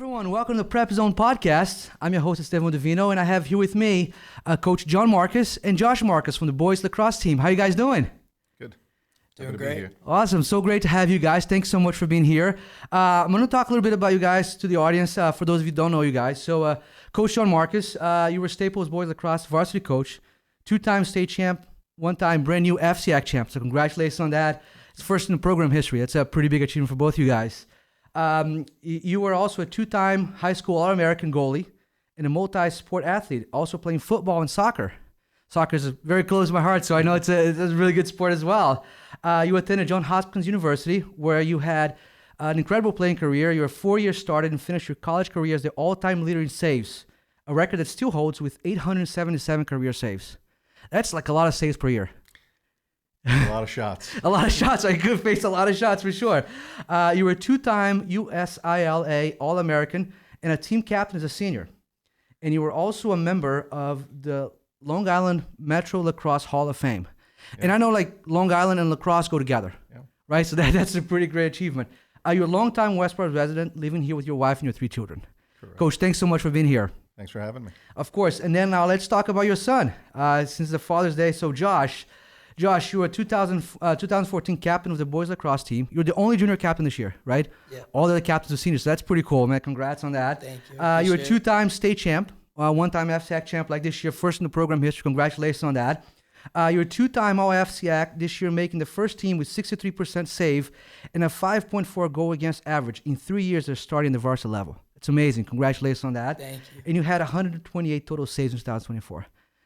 Everyone, welcome to the PrepZone Podcast. I'm your host, Estevao, Divino, and I have here with me Coach Jon Marcus and Josh Marcus from the Boys Lacrosse team. How you guys doing? Good. Doing great. Awesome. So great to have you guys. Thanks so much for being here. I'm going to talk a little bit about you guys to the audience, for those of you who don't know you guys. So, Coach Jon Marcus, you were Staples Boys Lacrosse varsity coach, two-time state champ, one-time brand new FCIAC champ. So congratulations on that. It's first in the program history. That's a pretty big achievement for both of you guys. You were also a two-time high school All-American goalie and a multi-sport athlete, also playing football and soccer. Soccer is very close to my heart, so I know it's a really good sport as well. You attended Johns Hopkins University, where you had an incredible playing career. You were 4 years started and finished your college career as the all-time leader in saves, a record that still holds with 877 career saves. That's like a lot of saves per year. A lot of shots. A lot of shots. I could face a lot of shots for sure. You were a two-time USILA All-American and a team captain as a senior. And you were also a member of the Long Island Metro Lacrosse Hall of Fame. Yeah. And I know like Long Island and lacrosse go together, right? So that's a pretty great achievement. You're a long-time Westport resident, living here with your wife and your 3 children. Correct. Coach, thanks so much for being here. Thanks for having me. Of course. And then now let's talk about your son. Since the Father's Day, so Josh, you were 2014 captain of the Boys Lacrosse team. You're the only junior captain this year, right? Yeah. All the other captains are seniors, so that's pretty cool, man. Congrats on that. Thank you. You were a two-time state champ, one-time FCIAC champ like this year, first in the program history. Congratulations on that. You're a two-time All-FCIAC this year, making the first team with 63% save and a 5.4 goal against average in 3 years of starting the Verso level. It's amazing. Congratulations on that. Thank you. And you had 128 total saves in 2024.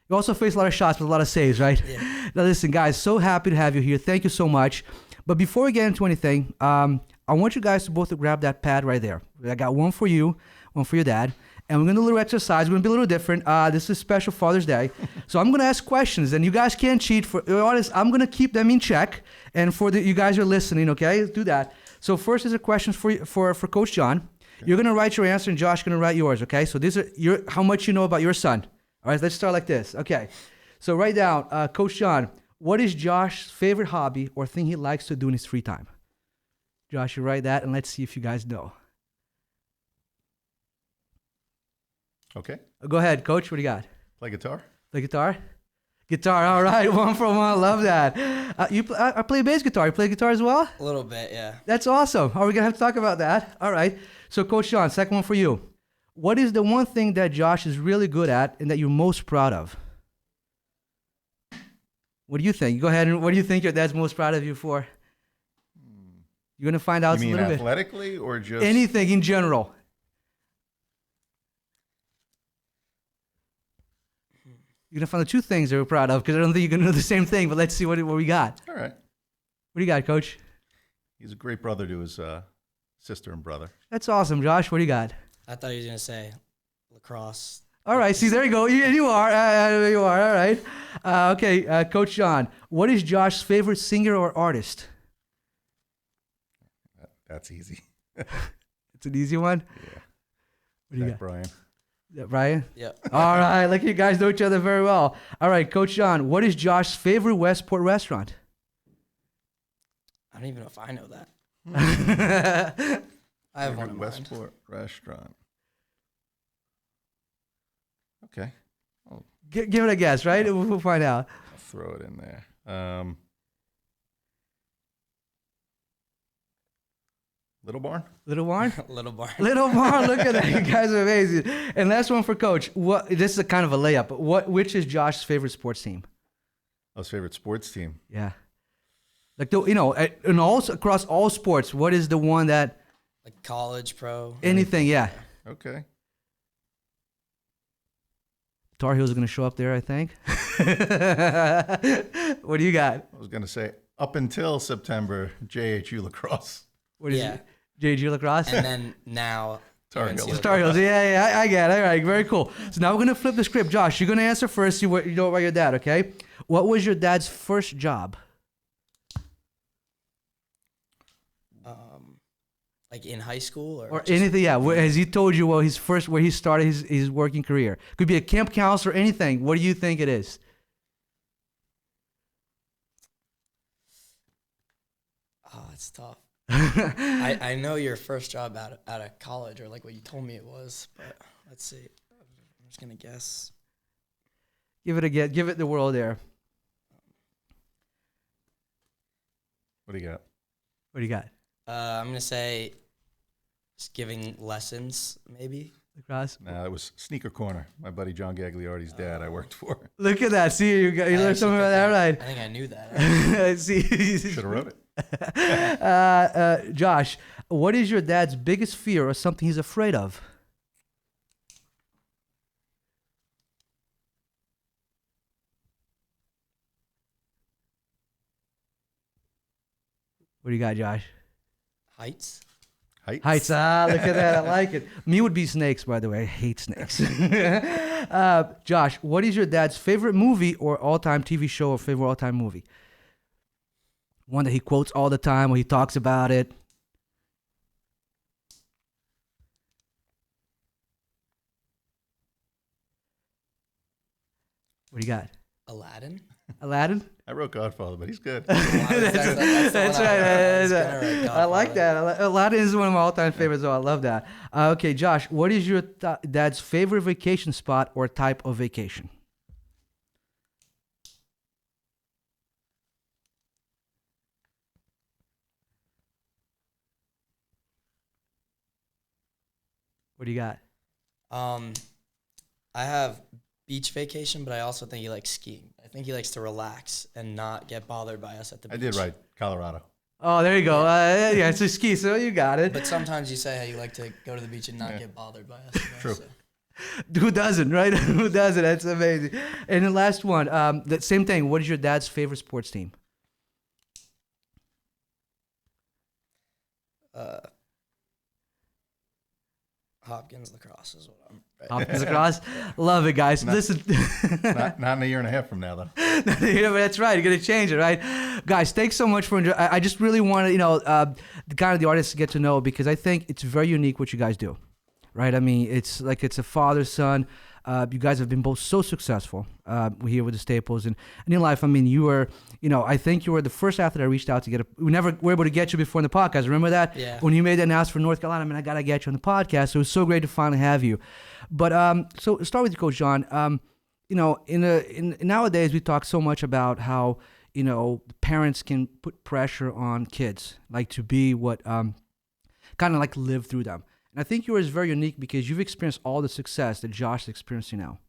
You also faced a lot of shots with a lot of saves, right? Yeah. Now listen, guys, so happy to have you here. Thank you so much. But before we get into anything, I want you guys to both to grab that pad right there. I got one for you, one for your dad. And we're going to do a little exercise. We're going to be a little different. This is special Father's Day. So I'm going to ask questions, and you guys can't cheat. For honest, I'm going to keep them in check. And for you guys who are listening, okay? Let's do that. So first is a question for Coach Jon. Okay. You're going to write your answer, and Josh is going to write yours, okay? So these are how much you know about your son. All right, let's start like this. Okay, so write down, Coach Jon, what is Josh's favorite hobby or thing he likes to do in his free time? Josh, you write that, and let's see if you guys know. Okay. Go ahead, Coach. What do you got? Play guitar. Play guitar? Guitar, all right. 1 for 1. Love that. I play bass guitar. You play guitar as well? A little bit, yeah. That's awesome. Are we going to have to talk about that? All right. So, Coach Jon, second one for you. What is the one thing that Josh is really good at and that you're most proud of? What do you think? Go ahead, and what do you think your dad's most proud of you for? You're going to find out a little bit. You mean athletically or just? Anything in general. You're going to find the 2 things that we're proud of because I don't think you're going to know the same thing, but let's see what we got. All right. What do you got, Coach? He's a great brother to his sister and brother. That's awesome. Josh, what do you got? I thought he was going to say lacrosse. All right. See, there you go. You are. You are. All right. Okay. Coach Jon, what is Josh's favorite singer or artist? That's easy. It's an easy one? Yeah. What do you got? Brian. Yeah, Brian? Yep. All right. Like you guys know each other very well. All right. Coach Jon, what is Josh's favorite Westport restaurant? I don't even know if I know that. I have one in mind. Westport restaurant. Okay. Give it a guess, right? We'll find out. I'll throw it in there. Little Barn? Little Barn? Little Barn. Little Barn. Look at that. You guys are amazing. And last one for Coach. This is a kind of a layup. But which is Josh's favorite sports team? Oh, his favorite sports team. Yeah. Like, across all sports, what is the one that... Like college, pro. Anything, yeah. Okay. Tar Heels are going to show up there, I think. What do you got? I was going to say, up until September, JHU Lacrosse. What is it? JHU Lacrosse? And then now... Tar Heels. Tar Heels, yeah, I get it. All right, very cool. So now we're going to flip the script. Josh, you're going to answer first. You know about your dad, okay? What was your dad's first job? Like in high school or anything, yeah. Has he told you where he started his working career? Could be a camp counselor, anything. What do you think it is? Oh, it's tough. I know your first job out of college, or like what you told me it was, but let's see. I'm just gonna guess. Give it a get. Give it the whirl there. What do you got? What do you got? I'm gonna say just giving lessons, maybe. Lacrosse. No, it was Sneaker Corner. My buddy John Gagliardi's dad I worked for. Look at that. See, you learned something about that, right? I think I knew that. See, Should have wrote it. Josh, what is your dad's biggest fear or something he's afraid of? What do you got, Josh? Heights. Heights. Look at that. I like it. Me would be snakes, by the way. I hate snakes. Josh, what is your dad's favorite movie or all-time TV show or favorite all-time movie? One that he quotes all the time when he talks about it. What do you got? Aladdin. Aladdin? I wrote Godfather, but he's good. That's right. I like that. Aladdin is one of my all-time favorites, so I love that. Okay, Josh, what is your dad's favorite vacation spot or type of vacation? What do you got? I have beach vacation, but I also think he likes skiing. I think he likes to relax and not get bothered by us at the beach. I did write Colorado. Oh, there you go. Yeah, it's a ski, so you got it. But sometimes you say how you like to go to the beach and not get bothered by us. You know, True. so. Who doesn't, right? Who doesn't? That's amazing. And the last one, the same thing. What is your dad's favorite sports team? Hopkins Lacrosse is what I'm. Right. Hopkins Lacrosse. Love it, guys. Listen. Not in a year and a half from now, though. Yeah, but that's right. You're gonna change it, right? Guys, thanks so much for. I just really wanted, the kind of the audience to get to know, because I think it's very unique what you guys do, right? I mean, it's like it's a father son. You guys have been both so successful here with the Staples, and in your life. I mean, you were, I think you were the first athlete I reached out to get. We never were able to get you before in the podcast. Remember that? Yeah. When you made that announcement for North Carolina, I mean, I gotta get you on the podcast. So it was so great to finally have you. But so start with you, Coach Jon. In nowadays we talk so much about how parents can put pressure on kids, like to be what kind of like live through them. And I think yours is very unique because you've experienced all the success that Josh is experiencing now.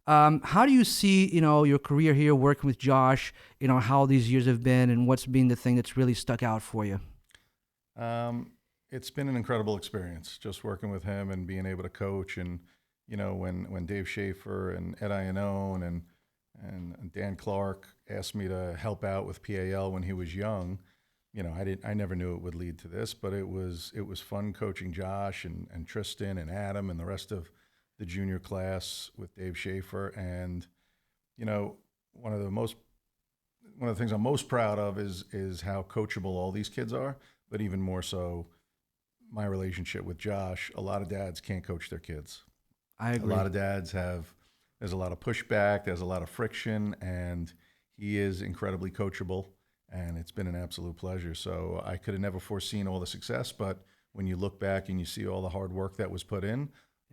How do you see, your career here working with Josh, how these years have been and what's been the thing that's really stuck out for you? It's been an incredible experience just working with him and being able to coach. And, when Dave Schaefer and Ed Iannone and Dan Clark asked me to help out with PAL when he was young, I never knew it would lead to this, but it was fun coaching Josh and Tristan and Adam and the rest of the junior class with Dave Schaefer. And, one of the things I'm most proud of is how coachable all these kids are, but even more so my relationship with Josh. A lot of dads can't coach their kids. I agree. A lot of dads there's a lot of pushback, there's a lot of friction, and he is incredibly coachable. And it's been an absolute pleasure. So I could have never foreseen all the success, but when you look back and you see all the hard work that was put in,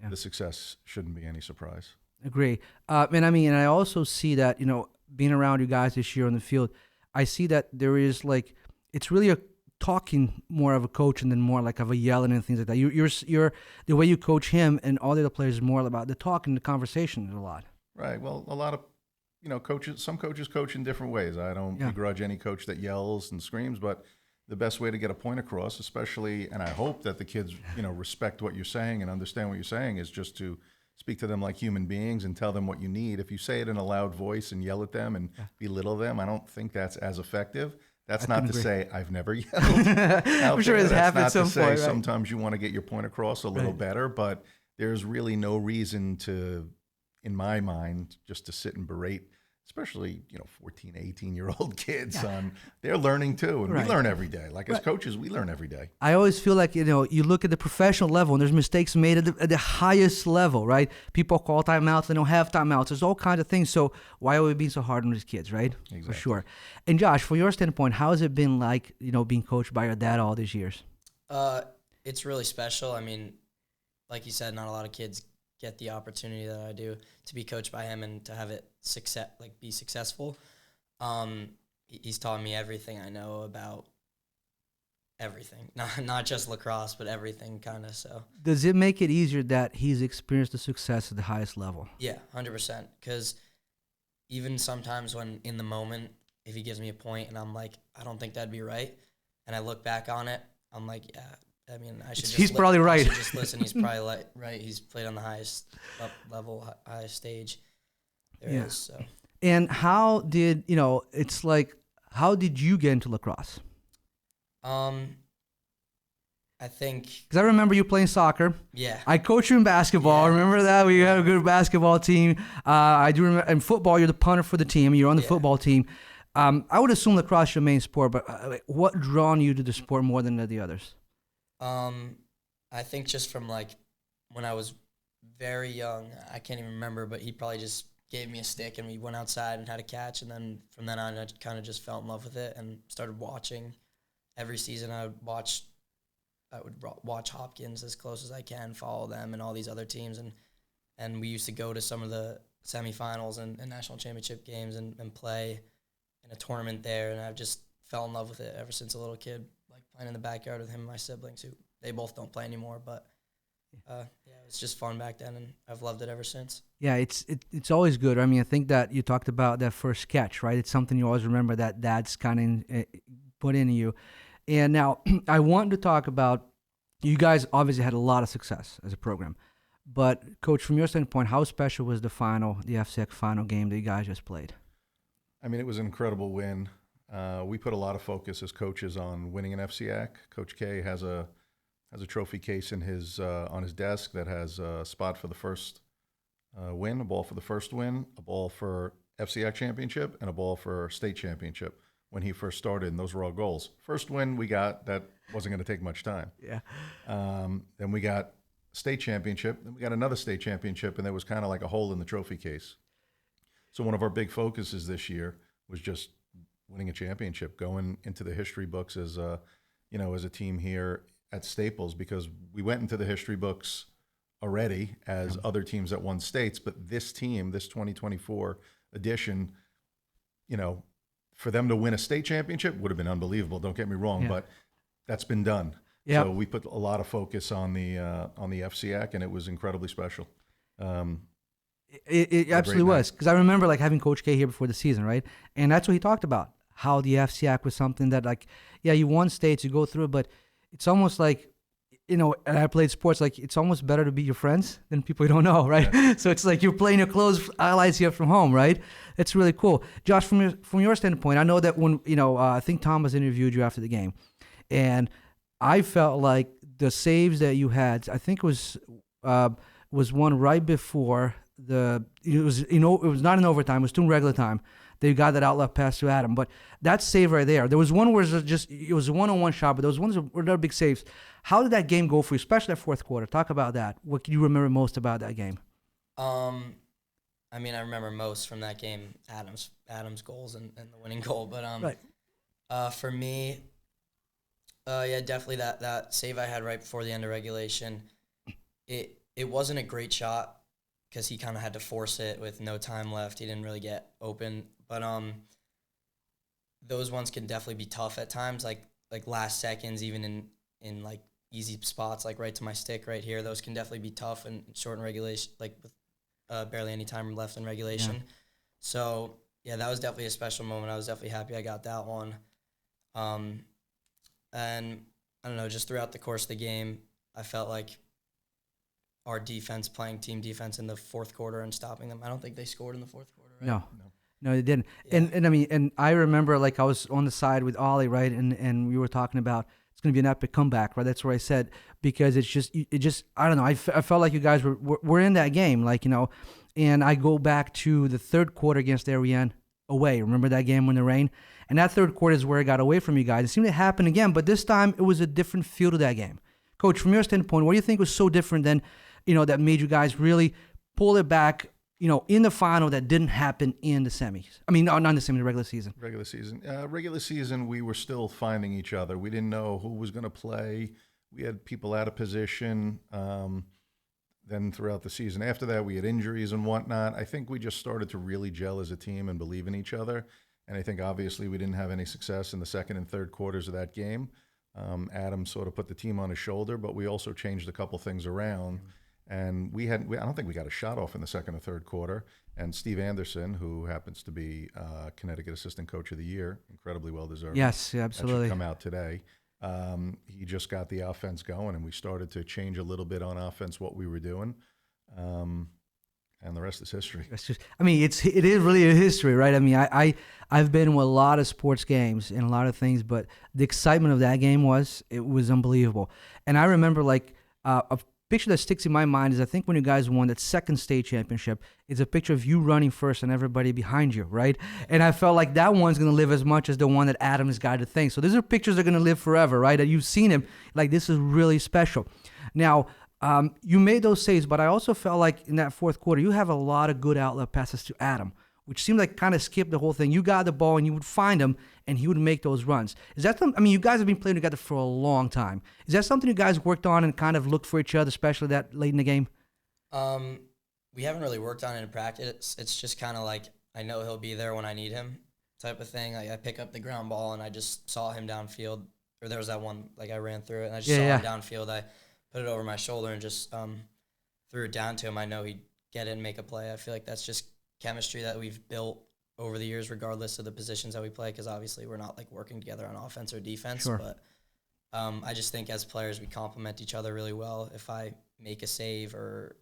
the success shouldn't be any surprise. Agree. And I also see that, being around you guys this year on the field, I see that there is it's really a talking more of a coach and then more like of a yelling and things like that. You're the way you coach him and all the other players is more about the talking, the conversation a lot. Right. Well, a lot of some coaches coach in different ways. I don't begrudge any coach that yells and screams, but the best way to get a point across, especially, and I hope that the kids, respect what you're saying and understand what you're saying, is just to speak to them like human beings and tell them what you need. If you say it in a loud voice and yell at them and belittle them, I don't think that's as effective. That's not to say I've never yelled. I'm sure it's happened at some point. Right? Sometimes you want to get your point across a little better, but there's really no reason to, in my mind, just to sit and berate especially, 14, 18-year-old kids. They're learning too, and we learn every day. Like as coaches, we learn every day. I always feel like, you look at the professional level and there's mistakes made at the highest level, right? People call timeouts, they don't have timeouts. There's all kinds of things. So why are we being so hard on these kids, right? Exactly. For sure. And Josh, from your standpoint, how has it been like, being coached by your dad all these years? It's really special. I mean, like you said, not a lot of kids get the opportunity that I do to be coached by him and to have it be successful. He's taught me everything I know about everything, not just lacrosse, but everything kind of. So does it make it easier that he's experienced the success at the highest level? Yeah, 100%. Because even sometimes when in the moment, if he gives me a point and I'm like, I don't think that'd be right, and I look back on it, I'm like, yeah. I mean, I should. He's probably right. I should just listen. He's probably right. He's played on the highest level, highest stage there is. So. And how did It's like, how did you get into lacrosse? I think because I remember you playing soccer. Yeah. I coached you in basketball. Yeah. Remember that we had a good basketball team. I do remember in football. You're the punter for the team. You're on the football team. I would assume lacrosse is your main sport, but what drawn you to the sport more than the others? I think just from like when I was very young, I can't even remember, but he probably just gave me a stick and we went outside and had a catch. And then from then on, I kind of just fell in love with it and started watching. Every season I would watch Hopkins as close as I can, follow them and all these other teams. And we used to go to some of the semifinals and national championship games and play in a tournament there. And I've just fell in love with it ever since a little kid. Playing in the backyard with him and my siblings, who they both don't play anymore, but it was just fun back then, and I've loved it ever since. Yeah, it's always good. I mean, I think that you talked about that first catch, right? It's something you always remember that dad's kind of put into you. And now I want to talk about, you guys obviously had a lot of success as a program, but Coach, from your standpoint, how special was the FCIAC final game that you guys just played? I mean, it was an incredible win. We put a lot of focus as coaches on winning an FCIAC. Coach K has a trophy case in his on his desk that has a spot for the first win, a ball for the first win, a ball for FCIAC championship, and a ball for state championship when he first started, and those were all goals. First win we got, that wasn't going to take much time. Yeah. Then we got state championship, then we got another state championship, and there was kind of like a hole in the trophy case. So one of our big focuses this year was just winning a championship, going into the history books as a team here at Staples, because we went into the history books already as other teams that won states, but this team, this 2024 edition, for them to win a state championship would have been unbelievable. Don't get me wrong, but that's been done. Yep. So we put a lot of focus on the FCIAC, and it was incredibly special. It absolutely was, because I remember having Coach K here before the season, right? And that's what he talked about, how the FCIAC was something that you won states, you go through it, but it's almost like, and I played sports, it's almost better to be your friends than people you don't know, right? Yeah. So it's like you're playing your close allies here from home, right? It's really cool. Josh, from your standpoint, I know that when, I think Thomas interviewed you after the game, and I felt like the saves that you had, I think was one right before it was not in overtime, it was still in regular time. They got that outlet pass to Adam, but that save right there. There was one where it was a one-on-one shot, but those ones were big saves. How did that game go for you, especially that fourth quarter? Talk about that. What can you remember most about that game? I mean, I remember most from that game Adam's goals and the winning goal, but right. For me, definitely that save I had right before the end of regulation. It wasn't a great shot, because he kind of had to force it with no time left. He didn't really get open. But those ones can definitely be tough at times, like last seconds, even in easy spots, right to my stick right here. Those can definitely be tough and short in regulation, with barely any time left in regulation. Yeah. So, that was definitely a special moment. I was definitely happy I got that one. And I don't know, just throughout the course of the game, I felt like our defense playing team defense in the fourth quarter and stopping them. I don't think they scored in the fourth quarter, right? No, they didn't. Yeah. And I mean, and I remember I was on the side with Ollie, right? And we were talking about, it's going to be an epic comeback, right? That's where I said, because it just I don't know. I felt like you guys were in that game, like, and I go back to the third quarter against Darien away. Remember that game when the rain? And that third quarter is where it got away from you guys. It seemed to happen again, but this time it was a different feel to that game. Coach, from your standpoint, what do you think was so different than, that made you guys really pull it back, in the final that didn't happen in the semis? I mean, not in the semis, the regular season. Regular season, we were still finding each other. We didn't know who was going to play. We had people out of position. Then throughout the season after that, we had injuries and whatnot. I think we just started to really gel as a team and believe in each other. And I think obviously we didn't have any success in the second and third quarters of that game. Adam sort of put the team on his shoulder, but we also changed a couple things around. And I don't think we got a shot off in the second or third quarter. And Steve Anderson, who happens to be Connecticut Assistant Coach of the Year, incredibly well deserved. Yes, absolutely. That should come out today. He just got the offense going, and we started to change a little bit on offense what we were doing. And the rest is history. It's just, it is really a history, right? I mean, I've been to a lot of sports games and a lot of things, but the excitement of that game was unbelievable. And I remember a picture that sticks in my mind is, I think when you guys won that second state championship, it's a picture of you running first and everybody behind you, right? And I felt like that one's going to live as much as the one that Adam has got to think. So these are pictures that are going to live forever, right? That you've seen him, like, this is really special. Now, you made those saves, but I also felt like in that fourth quarter, you have a lot of good outlet passes to Adam, which seemed like kind of skipped the whole thing. You got the ball and you would find him and he would make those runs. Is that something, you guys have been playing together for a long time. Is that something you guys worked on and kind of looked for each other, especially that late in the game? We haven't really worked on it in practice. It's just kind of like, I know he'll be there when I need him type of thing. I pick up the ground ball and I just saw him downfield, or there was that one, I ran through it and I just saw him downfield. I put it over my shoulder and just threw it down to him. I know he'd get it and make a play. I feel like that's just chemistry that we've built over the years, regardless of the positions that we play, because obviously we're not working together on offense or defense. Sure. But I just think as players we complement each other really well. If I make a save or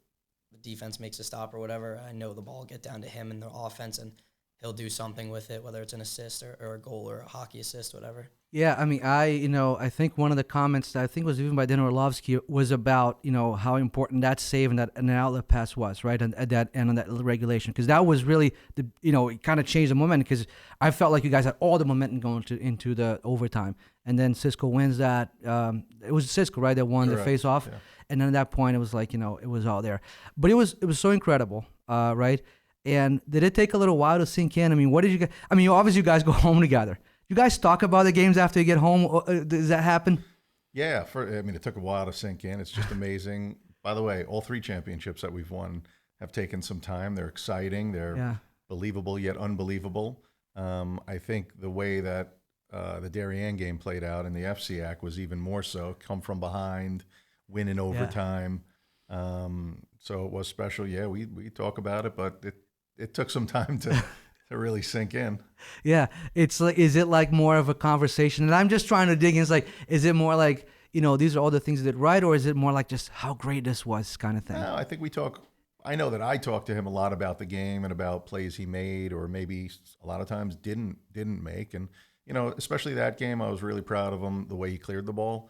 the defense makes a stop or whatever, I know the ball will get down to him in the offense and he'll do something with it, whether it's an assist or a goal or a hockey assist, whatever. Yeah, I think one of the comments that I think was even by Dan Orlovsky was about, how important that save and that an outlet pass was, right, at that end of that regulation, because that was really it kind of changed the momentum, because I felt like you guys had all the momentum going into the overtime, and then Cisco wins that. It was Cisco, right, that won the face-off, yeah. And then at that point it was like, it was all there, but it was so incredible, right? And did it take a little while to sink in? What did you guys? Obviously you guys go home together. You guys talk about the games after you get home? Does that happen? Yeah, it took a while to sink in. It's just amazing. By the way, all three championships that we've won have taken some time. They're exciting. They're believable yet unbelievable. I think the way that the Darien game played out in the FCIAC was even more so. Come from behind, win in overtime. So it was special. Yeah, we talk about it, but it took some time to really sink in. Yeah, it's like, is it like more of a conversation? And I'm just trying to dig in. It's like, is it more like, these are all the things you did right, or is it more like just how great this was kind of thing? No, I think we talk. I know that I talked to him a lot about the game and about plays he made, or maybe a lot of times didn't make. And especially that game, I was really proud of him, the way he cleared the ball.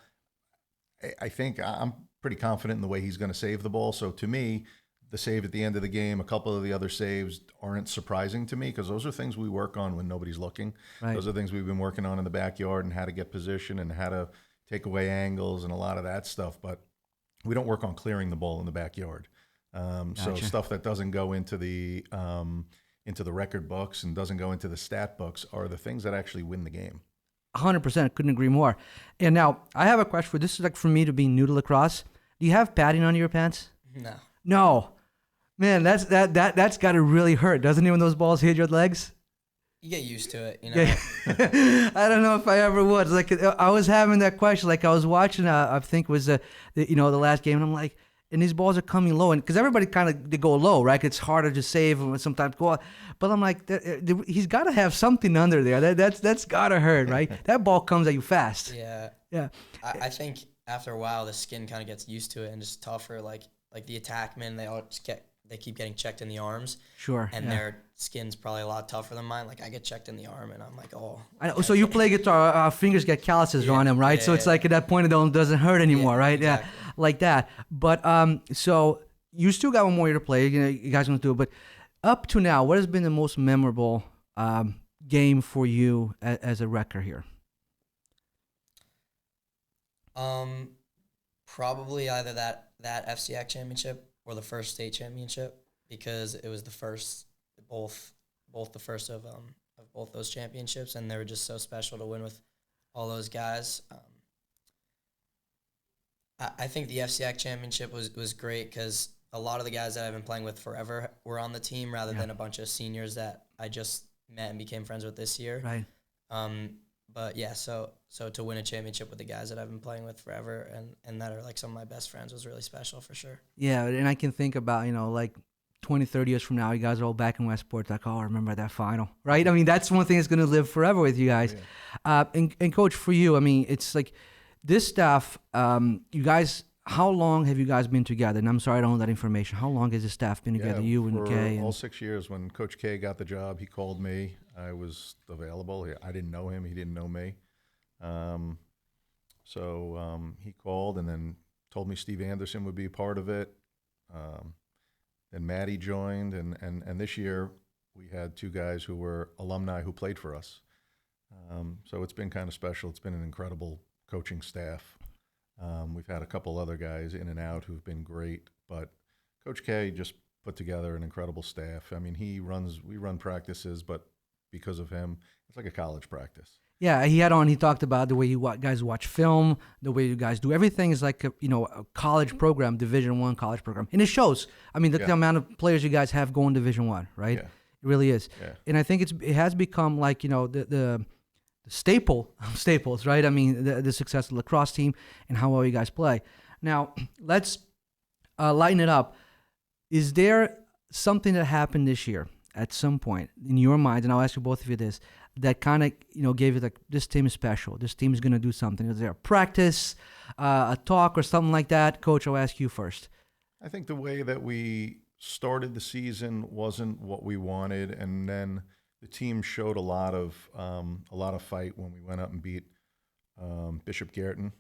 I think I'm pretty confident in the way he's going to save the ball. So to me, the save at the end of the game, a couple of the other saves aren't surprising to me, because those are things we work on when nobody's looking. Right. Those are things we've been working on in the backyard, and how to get position and how to take away angles and a lot of that stuff. But we don't work on clearing the ball in the backyard. Gotcha. So stuff that doesn't go into the record books and doesn't go into the stat books are the things that actually win the game. 100%. Couldn't agree more. And now I have a question for this. Is like for me to be new to lacrosse. Do you have padding under your pants? No. Man, that's got to really hurt, doesn't it, when those balls hit your legs? You get used to it, Yeah. I don't know if I ever would. Like, I was having that question. Like, I was watching, I think it was the last game, and I'm like, and these balls are coming low, and because everybody they go low, right? It's harder to save and sometimes go out. But I'm like, he's got to have something under there. That's got to hurt, right? That ball comes at you fast. Yeah. I think after a while, the skin kind of gets used to it and just tougher. Like the attackmen, they keep getting checked in the arms. Sure. And they're skin's probably a lot tougher than mine. Like I get checked in the arm, and I'm like, oh. I know, so you play guitar, our fingers get calluses on them, right? So it's like at that point it doesn't hurt anymore, right? Exactly. Yeah, like that. But so you still got one more year to play. You guys gonna do it. But up to now, what has been the most memorable game for you as a wrecker here? Probably either that FCIAC championship or the first state championship, because it was the first, both the first of both those championships, and they were just so special to win with all those guys. I think the FCIAC championship was great because a lot of the guys that I've been playing with forever were on the team, rather than a bunch of seniors that I just met and became friends with this year. Right. But yeah, so to win a championship with the guys that I've been playing with forever and that are like some of my best friends was really special for sure. Yeah, and I can think about, like 20, 30 years from now, you guys are all back in Westport, like, oh, I remember that final, right? I mean, that's one thing that's going to live forever with you guys. Yeah. And Coach, for you, I mean, it's like this staff, you guys, how long have you guys been together? And I'm sorry I don't know that information. How long has the staff been together, you and Kay? All 6 years. When Coach K got the job, he called me. I was available. I didn't know him. He didn't know me. So he called and then told me Steve Anderson would be a part of it. Then Maddie joined, and this year we had two guys who were alumni who played for us. So it's been kind of special. It's been an incredible coaching staff. We've had a couple other guys in and out who've been great, but Coach K just put together an incredible staff. I mean, we run practices, but because of him, it's like a college practice. Yeah, he talked about the way you guys watch film, the way you guys do everything is like a college program, Division I college program. And it shows. I mean, the amount of players you guys have going Division I, right? Yeah. It really is. Yeah. And I think it has become like, the staples, right? I mean, the success of the lacrosse team and how well you guys play. Now, let's lighten it up. Is there something that happened this year at some point in your mind, and I'll ask you both of you this, that kind of gave you like, this team is special, this team is going to do something? Is there a practice, a talk, or something like that? Coach, I'll ask you first. I think the way that we started the season wasn't what we wanted, and then the team showed a lot of fight when we went up and beat Bishop Guertin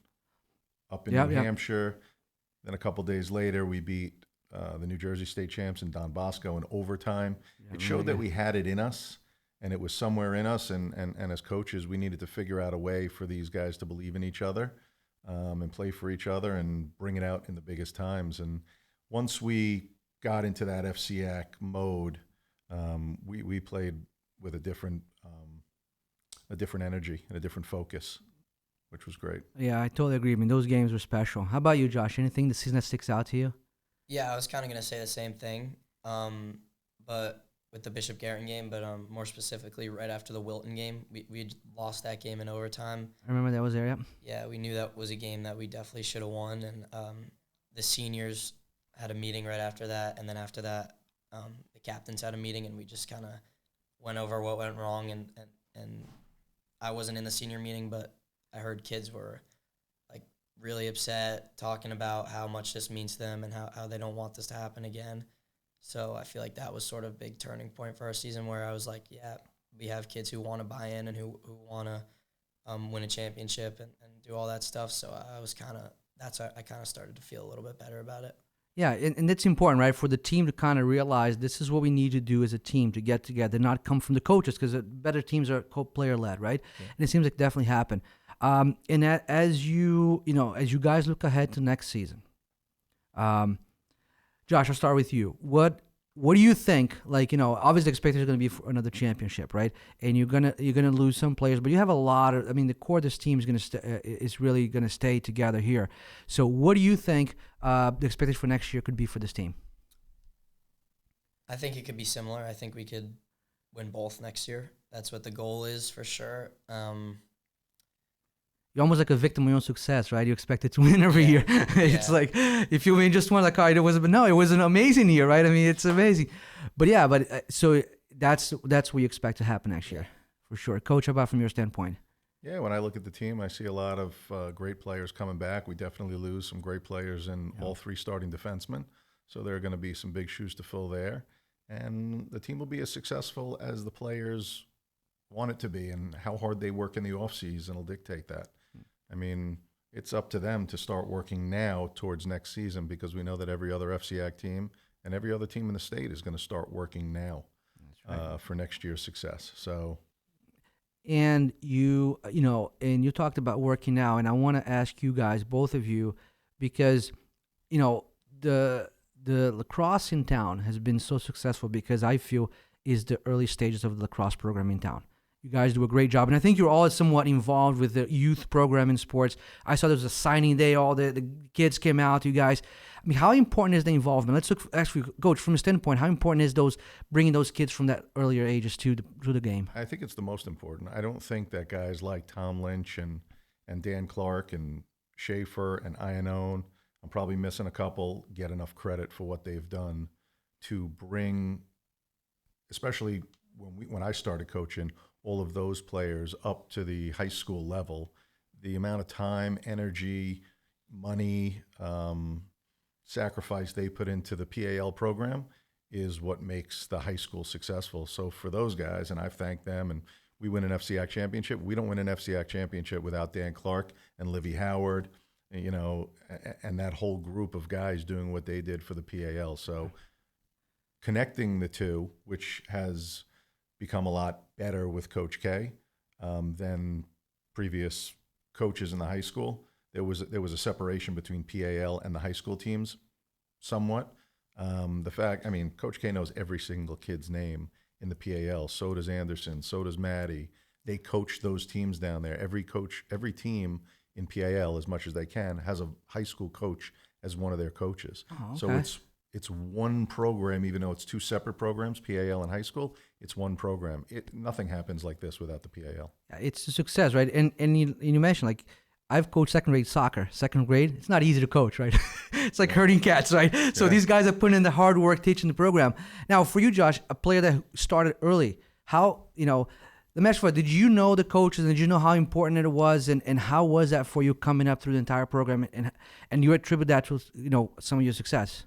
up in New Hampshire. Then a couple days later, we beat the New Jersey State champs in Don Bosco in overtime. It showed that we had it in us, and it was somewhere in us. And as coaches, we needed to figure out a way for these guys to believe in each other and play for each other and bring it out in the biggest times. And once we got into that FCIAC mode, we played with a different energy and a different focus, which was great. Yeah, I totally agree. I mean, those games were special. How about you, Josh? Anything this season that sticks out to you? Yeah, I was kind of going to say the same thing, but with the Bishop Guertin game, but more specifically right after the Wilton game, we lost that game in overtime. I remember that was there, Yeah, we knew that was a game that we definitely should have won, and the seniors had a meeting right after that, and then after that, the captains had a meeting, and we just kind of went over what went wrong, and I wasn't in the senior meeting, but I heard kids were like really upset, talking about how much this means to them and how they don't want this to happen again. So I feel like that was sort of a big turning point for our season, where I was like, yeah, we have kids who want to buy in and who want to win a championship and do all that stuff. So I kind of started to feel a little bit better about it. Yeah, and it's important, right, for the team to kind of realize this is what we need to do as a team, to get together, not come from the coaches, because better teams are player-led, right? Yeah. And it seems like it definitely happened. And as you guys look ahead to next season, Josh, I'll start with you. What do you think? Like, obviously the expectation is going to be for another championship, right? And you're gonna lose some players, but you have a lot of. I mean, the core of this team is really going to stay together here. So, what do you think the expectation for next year could be for this team? I think it could be similar. I think we could win both next year. That's what the goal is for sure. You're almost like a victim of your own success, right? You expect it to win every year. It's like, if you win just one, like, it was an amazing year, right? I mean, it's amazing. But so that's what you expect to happen next year, for sure. Coach, how about from your standpoint? Yeah, when I look at the team, I see a lot of great players coming back. We definitely lose some great players in all three starting defensemen. So there are going to be some big shoes to fill there. and the team will be as successful as the players want it to be, and how hard they work in the off season will dictate that. I mean, it's up to them to start working now towards next season, because we know that every other FCIAC team and every other team in the state is going to start working now for next year's success. So, and you and you talked about working now, and I want to ask you guys, both of you, because the lacrosse in town has been so successful because I feel is the early stages of the lacrosse program in town. You guys do a great job, and I think you're all somewhat involved with the youth program in sports. I saw there was a signing day, all the kids came out, you guys. I mean, how important is the involvement? Let's look, actually, Coach, from a standpoint, how important is bringing those kids from that earlier ages to the game? I think it's the most important. I don't think that guys like Tom Lynch and Dan Clark and Schaefer and Iannone, I'm probably missing a couple, get enough credit for what they've done to bring, especially when I started coaching, all of those players up to the high school level. The amount of time, energy, money, sacrifice they put into the PAL program is what makes the high school successful. So for those guys, and I've thanked them, and we win an FCIAC championship. We don't win an FCIAC championship without Dan Clark and Livy Howard, and that whole group of guys doing what they did for the PAL. So connecting the two, which has become a lot better with Coach K than previous coaches in the high school. There was a separation between PAL and the high school teams, somewhat. Coach K knows every single kid's name in the PAL. So does Anderson. So does Maddie. They coach those teams down there. Every team in PAL, as much as they can, has a high school coach as one of their coaches. Oh, okay. So it's one program, even though it's two separate programs, PAL and high school. It's one program. Nothing happens like this without the PAL. It's a success, right? And you mentioned, like, I've coached second grade soccer. Second grade, it's not easy to coach, right? It's like herding cats, right? So these guys are putting in the hard work teaching the program. Now, for you, Josh, a player that started early, how, the match for, did you know the coaches, and did you know how important it was, and how was that for you coming up through the entire program, and you attribute that to, some of your success?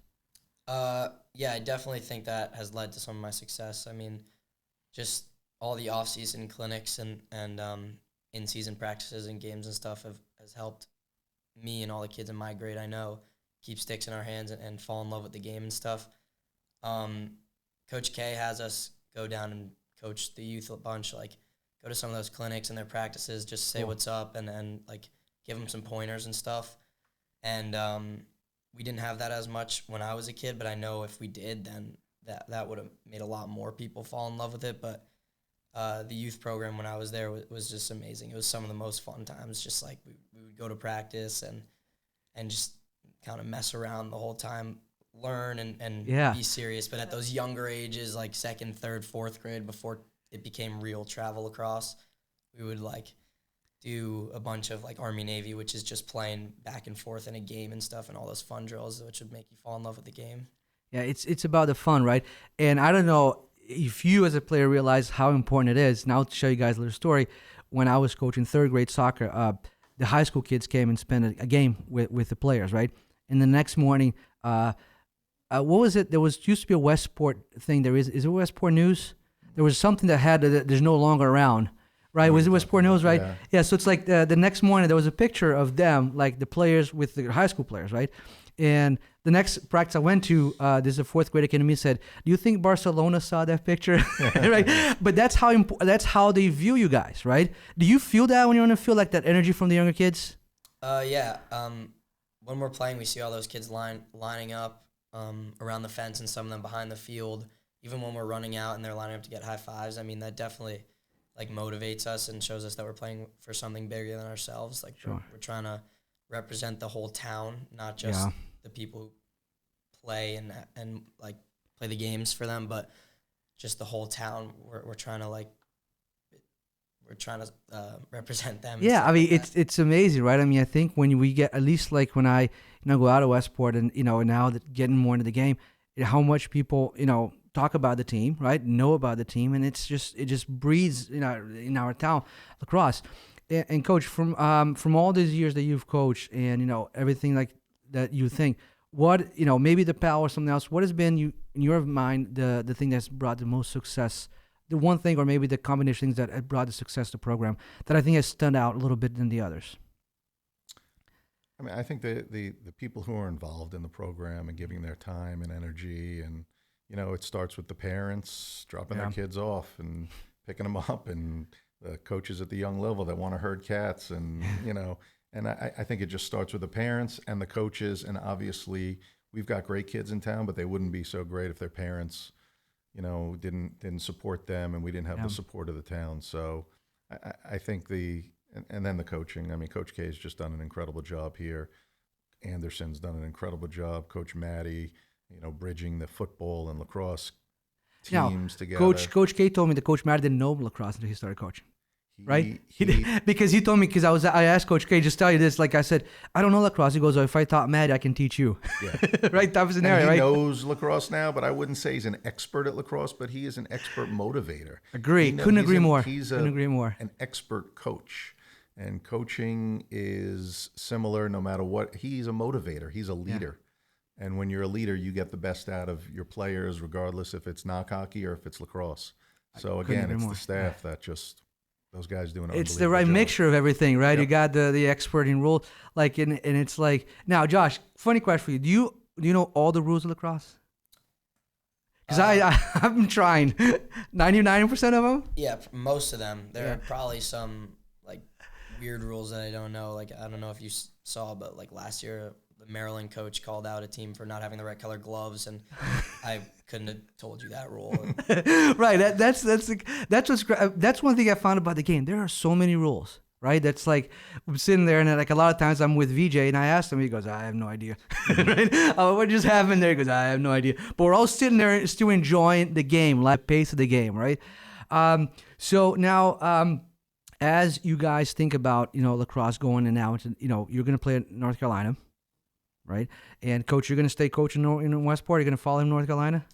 Yeah, I definitely think that has led to some of my success. I mean, just all the off-season clinics and in-season practices and games and stuff has helped me and all the kids in my grade, I know, keep sticks in our hands and fall in love with the game and stuff. Coach K has us go down and coach the youth a bunch, like go to some of those clinics and their practices, just say what's up and like give them some pointers and stuff. And we didn't have that as much when I was a kid, but I know if we did, then that would have made a lot more people fall in love with it. But the youth program when I was there was just amazing. It was some of the most fun times. Just like we would go to practice and just kind of mess around the whole time, learn and be serious. But at those younger ages, like 2nd, 3rd, 4th grade, before it became real travel lacrosse, we would like do a bunch of like Army Navy, which is just playing back and forth in a game and stuff, and all those fun drills, which would make you fall in love with the game. Yeah, it's about the fun, right? And I don't know if you as a player realize how important it is. Now, to show you guys a little story, when I was coaching 3rd grade soccer, the high school kids came and spent a game with the players, right? And the next morning, what was it? There used to be a Westport thing. Is it Westport News? There was something that had that there's no longer around. Right, was it Westport News, right? Yeah, so it's like the next morning there was a picture of them, like the players with the high school players, right? And the next practice I went to, there's a 4th grade kid in me said, "Do you think Barcelona saw that picture?" Right? But that's how they view you guys, right? Do you feel that when you're on the field, like that energy from the younger kids? Yeah. When we're playing, we see all those kids lining up around the fence, and some of them behind the field. Even when we're running out and they're lining up to get high fives, I mean, that definitely like motivates us and shows us that we're playing for something bigger than ourselves. Like we're trying to represent the whole town, not just the people who play and like play the games for them, but just the whole town. We're trying to represent them. Yeah, I mean, it's amazing, right? I mean, I think when we get, at least like when I go out of Westport and now that getting more into the game, how much people talk about the team, right? Know about the team, and it just breathes in our town, lacrosse. And Coach, from all these years that you've coached, and everything like that, you think, what, maybe the PAL or something else, what has been in your mind the thing that's brought the most success, the one thing or maybe the combination of things that have brought the success to the program that I think has stood out a little bit than the others? I mean, I think the people who are involved in the program and giving their time and energy, and it starts with the parents dropping their kids off and picking them up, and the coaches at the young level that want to herd cats, and and I think it just starts with the parents and the coaches, and obviously we've got great kids in town, but they wouldn't be so great if their parents, didn't support them, and we didn't have the support of the town. So I think and then the coaching. I mean, Coach K has just done an incredible job here. Anderson's done an incredible job. Coach Maddie, bridging the football and lacrosse teams together. Coach K told me that Coach Maddie didn't know lacrosse until he started coaching. Right? Because he told me, because I asked Coach K, just tell you this, like I said, I don't know lacrosse. He goes, if I taught Maddie, I can teach you. Yeah. Right? Type of scenario, and right? He knows lacrosse now, but I wouldn't say he's an expert at lacrosse, but he is an expert motivator. Agree. Couldn't agree more. Couldn't agree more. An expert coach. And coaching is similar no matter what. He's a motivator. He's a leader. Yeah. And when you're a leader, you get the best out of your players, regardless if it's knock hockey or if it's lacrosse. So again, it's the staff that just, those guys do an unbelievable It's the right job. mixture of everything, right? Yep. You got the expert in role, like, and it's like, now, Josh, funny question for you. Do you know all the rules of lacrosse? Because I've been trying 99% of them. Yeah, most of them. There are probably some weird rules that I don't know. Like, I don't know if you saw, but like last year, the Maryland coach called out a team for not having the right color gloves, and I couldn't have told you that rule. Right. That's one thing I found about the game. There are so many rules. Right. That's like, I'm sitting there, and like a lot of times I'm with VJ, and I asked him. He goes, I have no idea. Right? What just happened there? He goes, I have no idea. But we're all sitting there still enjoying the game, like the pace of the game. Right. So now. As you guys think about, lacrosse going and out, you're going to play at North Carolina, right? And Coach, you're going to stay coaching in Westport? You're going to follow him in North Carolina?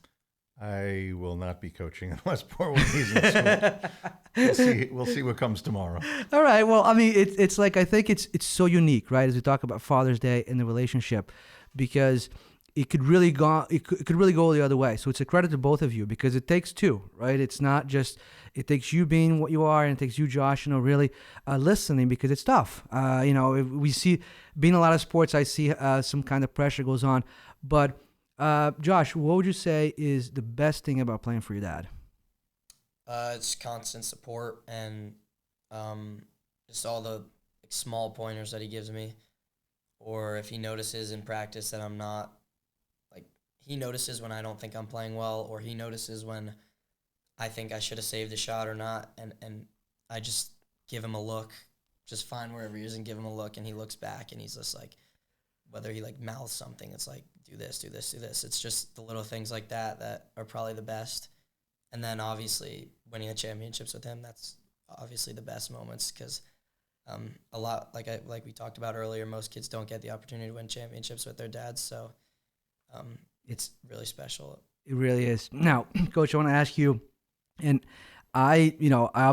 I will not be coaching in Westport when he's in school. We'll see what comes tomorrow. All right. Well, I mean, it's like, I think it's so unique, right? As we talk about Father's Day and the relationship, because it could really go the other way. So it's a credit to both of you, because it takes two, right? It's not just, it takes you being what you are, and it takes you, Josh, really listening, because it's tough. We see, being a lot of sports, I see some kind of pressure goes on. But Josh, what would you say is the best thing about playing for your dad? It's constant support, and just all the small pointers that he gives me. Or if he notices in practice that I'm not, he notices when I don't think I'm playing well, or he notices when I think I should have saved a shot or not, and I just give him a look, just find wherever he is and give him a look, and he looks back, and he's just like, whether he mouths something, it's like, do this, do this, do this. It's just the little things like that that are probably the best. And then obviously winning the championships with him, that's obviously the best moments, because a lot, like we talked about earlier, most kids don't get the opportunity to win championships with their dads, so it's really special. It really is. Now, Coach, I want to ask you, and I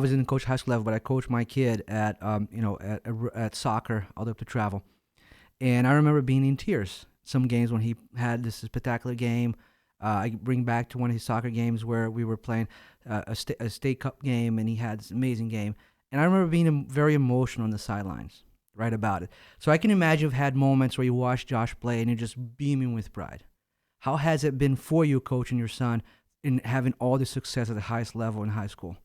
was in coach high school level, but I coached my kid at at soccer all the way up to travel, and I remember being in tears some games when he had this spectacular game. I bring back to one of his soccer games where we were playing a state cup game, and he had this amazing game, and I remember being very emotional on the sidelines, right, about it. So I can imagine you've had moments where you watch Josh play and you're just beaming with pride. How has it been for you, coaching your son, in having all the success at the highest level in high school?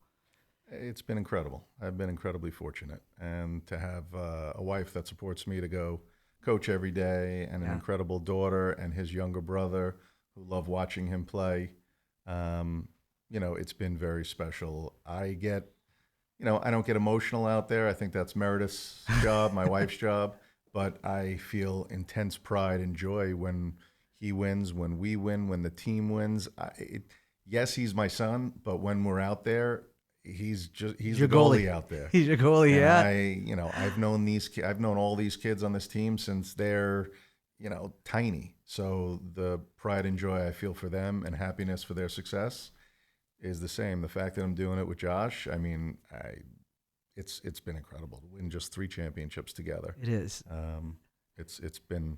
It's been incredible. I've been incredibly fortunate, and to have a wife that supports me to go coach every day, and an incredible daughter and his younger brother who love watching him play. It's been very special. I don't get emotional out there. I think that's Meredith's job, my wife's job, but I feel intense pride and joy when he wins, when we win, when the team wins. Yes, he's my son, but when we're out there, he's the goalie out there. He's your goalie, yeah. I've known all these kids on this team since they're, tiny. So the pride and joy I feel for them and happiness for their success is the same. The fact that I'm doing it with Josh, it's been incredible to win just 3 championships together. It is. It's been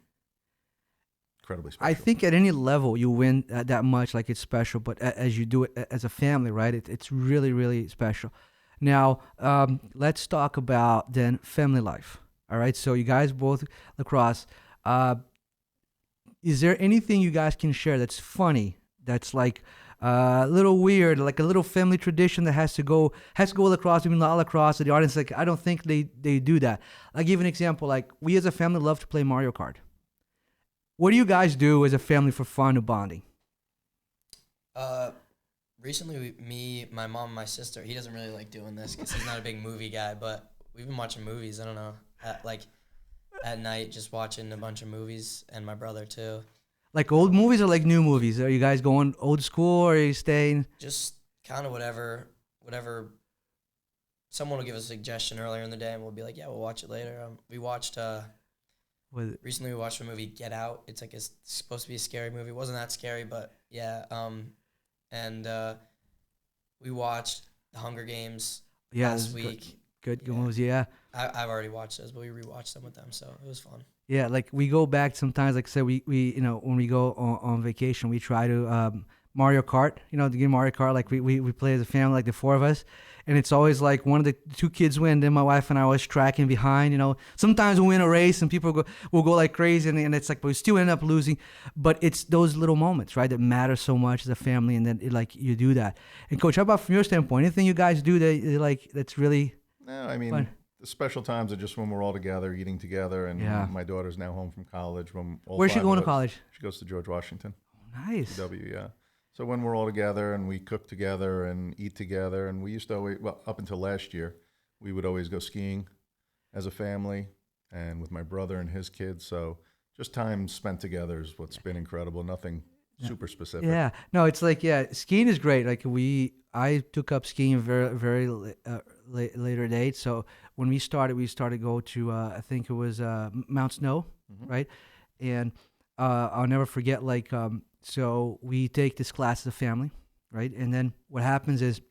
incredibly special. I think at any level you win that much, like it's special. But as you do it as a family, right? It's really, really special. Now, let's talk about then family life. All right. So you guys both lacrosse. Is there anything you guys can share that's funny? That's like a little weird, like a little family tradition that has to go lacrosse, even not lacrosse. The audience, like, I don't think they do that. I'll give an example. Like, we as a family love to play Mario Kart. What do you guys do as a family for fun or bonding? Recently, me, my mom, and my sister. He doesn't really like doing this because he's not a big movie guy. But we've been watching movies. I don't know, at night, just watching a bunch of movies, and my brother too. Like old movies or like new movies? Are you guys going old school or are you staying? Just kind of whatever. Someone will give us a suggestion earlier in the day, and we'll be like, yeah, we'll watch it later. We watched. Recently, we watched the movie Get Out. It's like it's supposed to be a scary movie. It wasn't that scary, but yeah. And we watched The Hunger Games last week. Good movies, yeah. I've already watched those, but we rewatched them with them, so it was fun. Yeah, like we go back sometimes. Like I said, we when we go on vacation, we try to Mario Kart. The game Mario Kart. Like we play as a family, like the four of us, and it's always like one of the two kids win. Then my wife and I always tracking behind. Sometimes we win a race and people will go like crazy, and it's like, but we still end up losing. But it's those little moments, right, that matter so much as a family, and then you do that. And Coach, how about from your standpoint? Anything you guys do that that's really No, I mean, fun? The special times are just when we're all together, eating together, and Yeah. my daughter's now home from college. Where's she going to college? She goes to George Washington. Nice. W, yeah. So when we're all together and we cook together and eat together, and we used to always, up until last year, we would always go skiing as a family and with my brother and his kids. So just time spent together is what's been incredible. Nothing super specific. Yeah. No, it's like, skiing is great. Like I took up skiing very, very later date. So when we started to go to, I think it was Mount Snow, right? And I'll never forget, so we take this class as a family, right? And then what happens is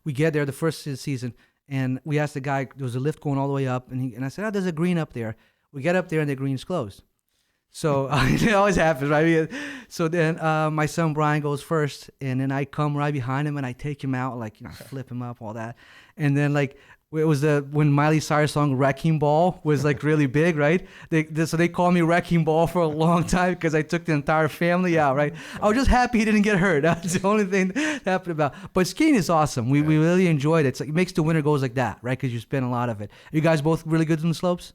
we get there the first season, and we asked the guy, there was a lift going all the way up, and I said, there's a green up there. We get up there, and the green's closed. So it always happens, right? So then my son Brian goes first, and then I come right behind him, and I take him out, flip him up, all that. And then it was when Miley Cyrus song "Wrecking Ball" was really big, right? So they called me Wrecking Ball for a long time because I took the entire family out, right? I was just happy he didn't get hurt. That's the only thing that happened about. But skiing is awesome. We really enjoyed it. It makes the winter goes like that, right? Because you spend a lot of it. Are you guys both really good on the slopes?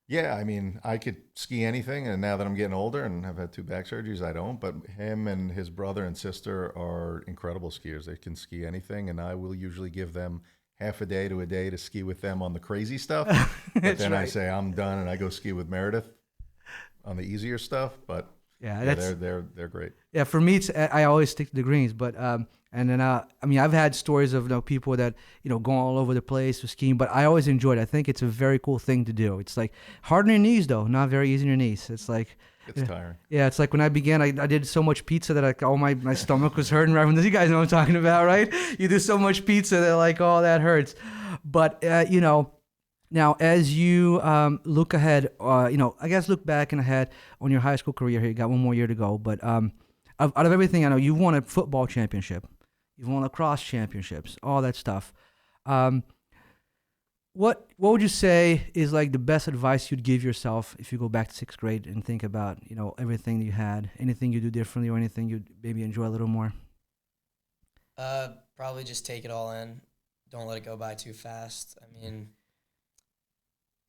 Yeah, I mean, I could ski anything, and now that I'm getting older and have had 2 back surgeries, I don't. But him and his brother and sister are incredible skiers. They can ski anything, and I will usually give them half a day to ski with them on the crazy stuff. But then I say I'm done, and I go ski with Meredith on the easier stuff. But they're great. Yeah, for me, I always stick to the greens, but and then I've had stories of people that going all over the place with skiing, but I always enjoyed it. I think it's a very cool thing to do. It's like hard on your knees though, not very easy on your knees. It's like it's tiring. Yeah, it's like when I began, I did so much pizza that all my stomach was hurting. Right, you guys know what I'm talking about, right? You do so much pizza that that hurts. But now as you look ahead, I guess look back and ahead on your high school career here. You got one more year to go, but out of everything I know, you've won a football championship. You've won lacrosse championships, all that stuff. What would you say is the best advice you'd give yourself if you go back to 6th grade and think about everything that you had, anything you do differently or anything you'd maybe enjoy a little more? Probably just take it all in. Don't let it go by too fast. I mean,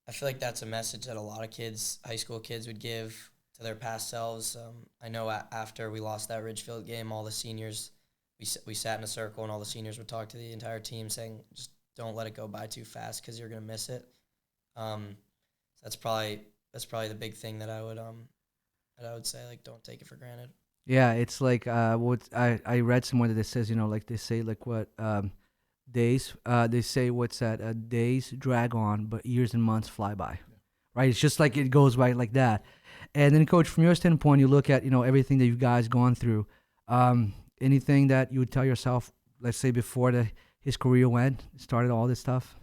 I feel like that's a message that a lot of kids, high school kids, would give to their past selves. I know after we lost that Ridgefield game, all the seniors, we sat in a circle and all the seniors would talk to the entire team saying, just don't let it go by too fast because you're going to miss it. That's probably the big thing that I would say, don't take it for granted. Yeah, it's like what I read somewhere that it says, they say what days, they say what's that, days drag on, but years and months fly by, right? It's just it goes by like that. And then, Coach, from your standpoint, you look at, everything that you guys gone through, anything that you would tell yourself, let's say before his career started all this stuff?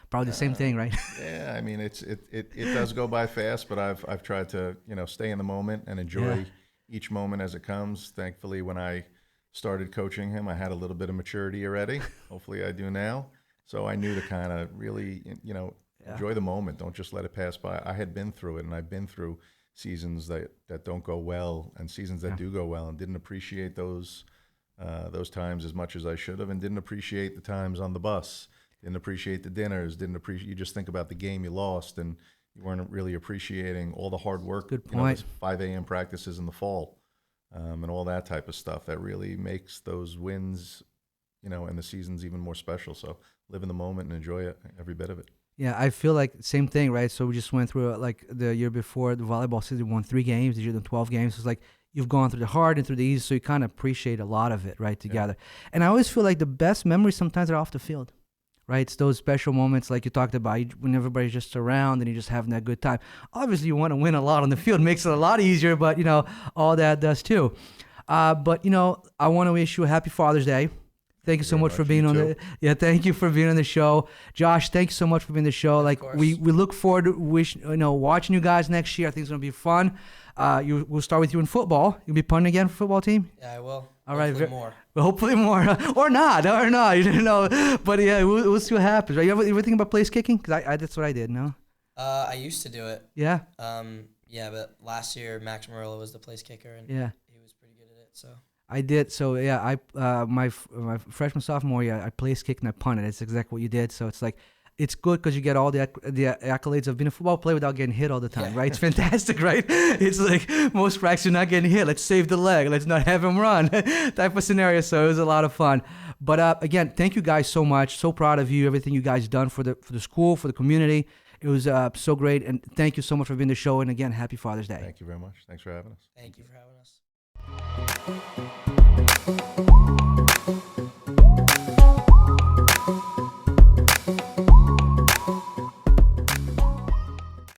Probably the same thing, right? Yeah, I mean, it does go by fast, but I've tried to, stay in the moment and enjoy each moment as it comes. Thankfully, when I started coaching him, I had a little bit of maturity already. Hopefully I do now. So I knew to kind of really, enjoy the moment. Don't just let it pass by. I had been through it, and I've been through seasons that don't go well and seasons that do go well, and didn't appreciate those times as much as I should have, and didn't appreciate the times on the bus, didn't appreciate the dinners, you just think about the game you lost, and you weren't really appreciating all the hard work. Good point. Those 5 a.m. practices in the fall, and all that type of stuff that really makes those wins, and the seasons even more special. So live in the moment and enjoy it, every bit of it. Yeah, I feel like same thing, right? So we just went through like the year before the volleyball season, won 3 games. This year, done 12 games. It's like you've gone through the hard and through the easy, so you kind of appreciate a lot of it, right, together. Yeah. And I always feel like the best memories sometimes are off the field, right? It's those special moments like you talked about when everybody's just around and you're just having that good time. Obviously, you want to win a lot on the field. Makes it a lot easier, but, all that does too. But, I want to wish you a happy Father's Day. Thank you so much for being on the. Yeah, thank you for being on the show, Josh. Thank you so much for being on the show. Like we look forward to watching you guys next year. I think it's gonna be fun. We'll start with you in football. You'll be punting again for football team. Yeah, I will. All right, Hopefully more. or not. You didn't know. But yeah, we'll see what happens. Right? You ever think about place kicking? Because I that's what I did. No. I used to do it. Yeah. Yeah, but last year Max Murillo was the place kicker, and he was pretty good at it. So. I did. So yeah, my freshman sophomore year, I place kicked and I punted. It's exactly what you did. So it's like, it's good because you get all the accolades of being a football player without getting hit all the time, right? It's fantastic, right? It's like most practice you're not getting hit. Let's save the leg. Let's not have him run type of scenario. So it was a lot of fun. But again, thank you guys so much. So proud of you. Everything you guys done for the school, for the community. It was so great. And thank you so much for being on the show. And again, happy Father's Day. Thank you very much. Thanks for having us. Thank you for having us.